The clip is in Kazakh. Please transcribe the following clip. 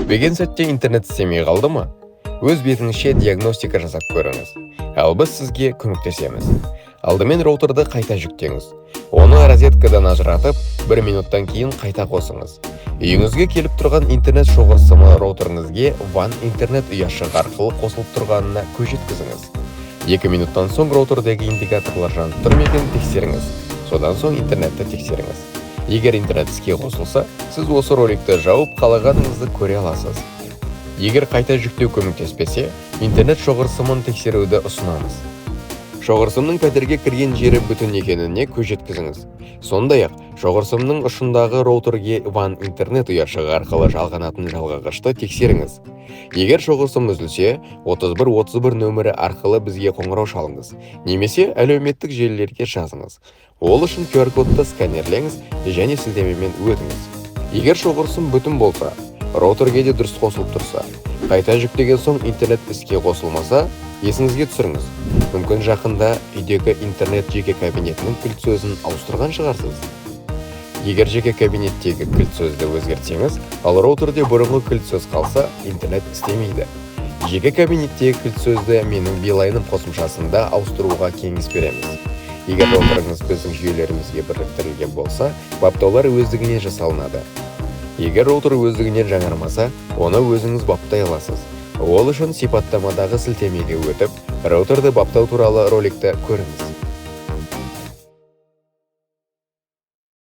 Күтпеген сәтте интернет істемей қалды ма? Өз бетіңізше диагностика жасап көріңіз. Ал біз сізге көмектесеміз. Алдымен роутерді қайта жүктеңіз. Оны розеткадан ажыратып, 1 минуттан кейін қайта қосыңыз. Үйіңізге келіп тұрған интернет шоғырсымы роутеріңізге WAN интернет ұяшығы арқылы қосылып тұрғанына көз жеткізіңіз. 2 минуттан соң роутердегі индикаторлар жанып тұр ма екенін тексеріңіз. Содан соң интернетті тексеріңіз. Егер интернет іске қосылса, сіз осы роликті жауып қалағаныңызды көре аласыз. Егер қайта жүктеу көмектеспесе, интернет шоғырсымын тексеруді ұсынамыз. Шоғырсымның пәтерге кірген жері бүтін екеніне көз жеткізіңіз. Сондай-ақ, шоғырсымның ұшындағы роутерге WAN интернет ұяшығы арқылы жалғанатын жалғағышты тексеріңіз. Егер шоғырсым үзілсе, 3131 нөмірі арқылы бізге қоңырау шалыңыз, немесе әлеуметтік желілерге жазыңыз. Ол үшін QR-кодты сканерлеңіз және сілтемемен өтіңіз. Егер шоғырсым бүтін болса, роутерге де дұрыс қосылып тұрса, қайта жүктеген соң интернет іске қосылмаса, есіңізге түсіріңіз. Мүмкін жақында үйдегі интернет жеке кабинетінің кілт сөзін ауыстырған шығарсыз. Егер жеке кабинеттегі кілт сөзді өзгертсеңіз, ал роутерде бұрынғы кілт сөз қалса, интернет істемейді. Жеке кабинеттегі кілт сөзді менің Билайным қосымшасында ауыстыруға кеңес береміз. Егер роутеріңіз біздің жүйелерімізге біріктірілген болса, баптаулар өздігінен жасалынады. Егер роутер өздігінен жаңармаса, оны өзіңіз баптай аласыз. Ол үшін сипаттамадағы сілтемеге өтіп, роутерді баптау туралы роликті көріңіз.